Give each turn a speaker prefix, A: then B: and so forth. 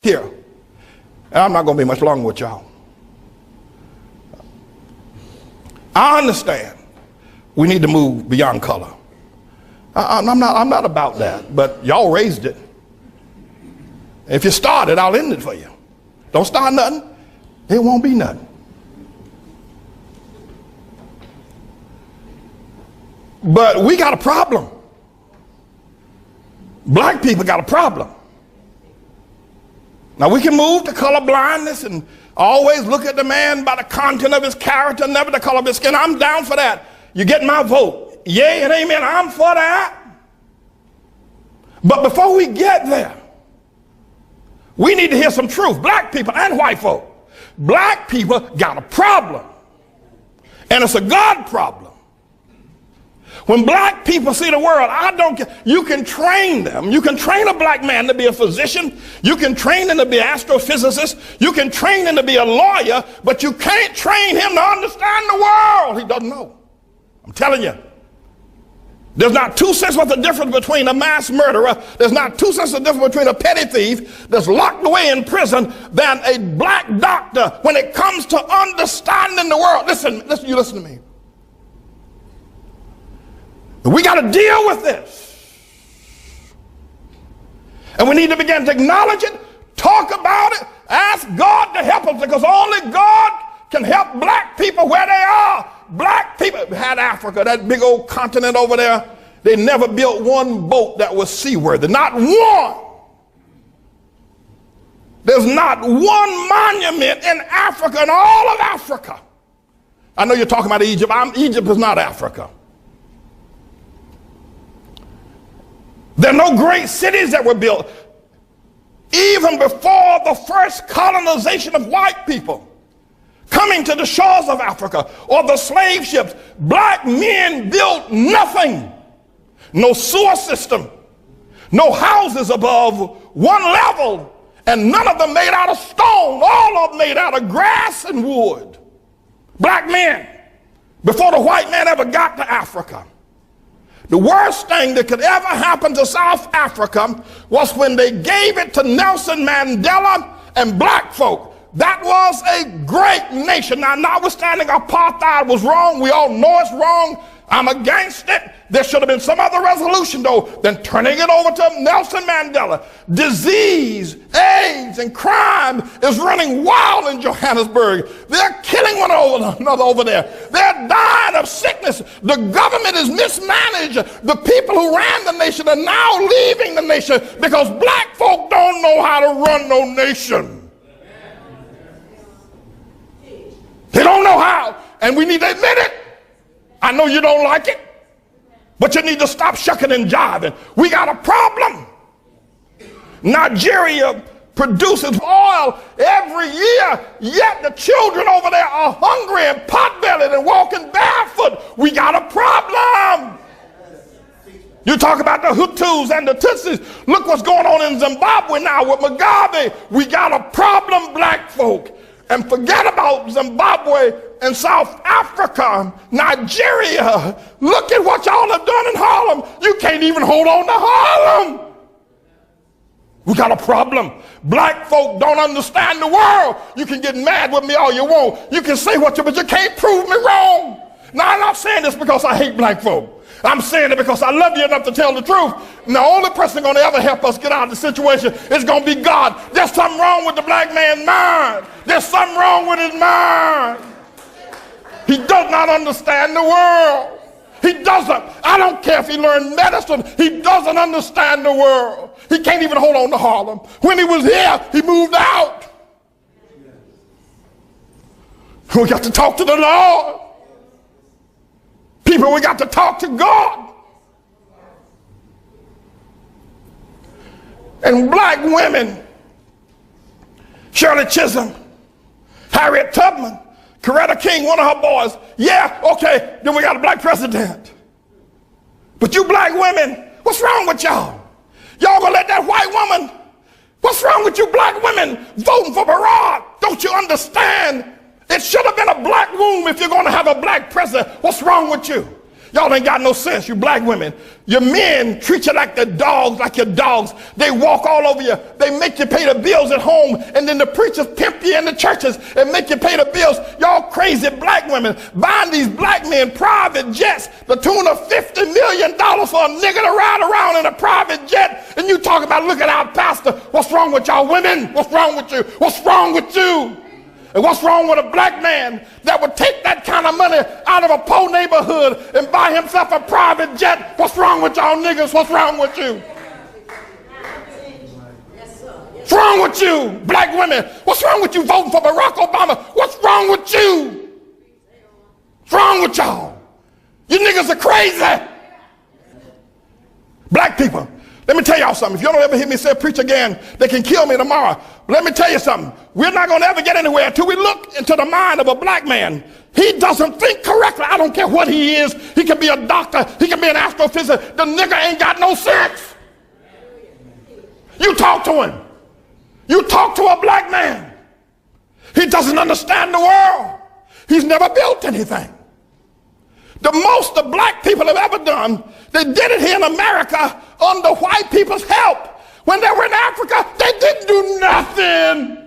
A: here. And I'm not going to be much longer with y'all. I understand we need to move beyond color. I'm not about that, but y'all raised it. If you start it, I'll end it for you. Don't start nothing, it won't be nothing. But we got a problem. Black people got a problem. Now we can move to color blindness and always look at the man by the content of his character, never the color of his skin. I'm down for that. You get my vote. Yay and amen. I'm for that. But before we get there, we need to hear some truth. Black people and white folk. Black people got a problem. And it's a God problem. When black people see the world, I don't care. You can train them. You can train a black man to be a physician. You can train him to be an astrophysicist. You can train him to be a lawyer, but you can't train him to understand the world. He doesn't know. I'm telling you. There's not 2 cents worth of difference between a mass murderer. There's not 2 cents of difference between a petty thief that's locked away in prison than a black doctor when it comes to understanding the world. Listen, you listen to me. We got to deal with this. And we need to begin to acknowledge it, talk about it, ask God to help us, because only God can help black people where they are. Black people had Africa, that big old continent over there. They never built one boat that was seaworthy. Not one. There's not one monument in Africa, in all of Africa. I know you're talking about Egypt. Egypt is not Africa. There are no great cities that were built. Even before the first colonization of white people coming to the shores of Africa or the slave ships, black men built nothing. No sewer system, no houses above one level, and none of them made out of stone. All of them made out of grass and wood. Black men, before the white man ever got to Africa. The worst thing that could ever happen to South Africa was when they gave it to Nelson Mandela and black folk. That was a great nation. Now, notwithstanding apartheid was wrong, we all know it's wrong. I'm against it. There should have been some other resolution, though, than turning it over to Nelson Mandela. Disease, AIDS, and crime is running wild in Johannesburg. They're killing one another over there. They're dying of sickness. The government is mismanaged. The people who ran the nation are now leaving the nation because black folk don't know how to run no nation. They don't know how, and we need to admit it. I know you don't like it, but you need to stop shucking and jiving. We got a problem. Nigeria produces oil every year, yet the children over there are hungry and pot-bellied and walking barefoot. We got a problem. You talk about the Hutus and the Tutsis. Look what's going on in Zimbabwe now with Mugabe. We got a problem, black folk. And forget about Zimbabwe and South Africa, Nigeria. Look at what y'all have done in Harlem. You can't even hold on to Harlem. We got a problem. Black folk don't understand the world. You can get mad with me all you want. You can say what you, but you can't prove me wrong. Now, I'm not saying this because I hate black folk. I'm saying it because I love you enough to tell the truth. And the only person going to ever help us get out of the situation is going to be God. There's something wrong with the black man's mind. There's something wrong with his mind. He does not understand the world. He doesn't. I don't care if he learned medicine. He doesn't understand the world. He can't even hold on to Harlem. When he was here, he moved out. We got to talk to the Lord. People, we got to talk to God. And black women, Shirley Chisholm, Harriet Tubman, Coretta King, one of her boys. Yeah, okay, then we got a black president. But you black women, what's wrong with y'all? Y'all gonna let that white woman, what's wrong with you black women voting for Barack? Don't you understand? It should have been a black womb if you're going to have a black president. What's wrong with you? Y'all ain't got no sense, you black women. Your men treat you like the dogs, like your dogs. They walk all over you. They make you pay the bills at home, and then the preachers pimp you in the churches and make you pay the bills. Y'all crazy black women buying these black men private jets, the tune of $50 million for a nigga to ride around in a private jet. And you talk about, look at our pastor. What's wrong with y'all women? What's wrong with you? What's wrong with you? And what's wrong with a black man that would take that kind of money out of a poor neighborhood and buy himself a private jet? What's wrong with y'all niggas? What's wrong with you? What's wrong with you, black women? What's wrong with you voting for Barack Obama? What's wrong with you? What's wrong with y'all? You niggas are crazy. Black people, let me tell y'all something. If you don't ever hear me say preach again, they can kill me tomorrow. But let me tell you something. We're not going to ever get anywhere until we look into the mind of a black man. He doesn't think correctly. I don't care what he is. He can be a doctor. He can be an astrophysicist. The nigga ain't got no sense. You talk to him. You talk to a black man. He doesn't understand the world. He's never built anything. The most the black people have ever done, they did it here in America under white people's help. When they were in Africa, they didn't do nothing.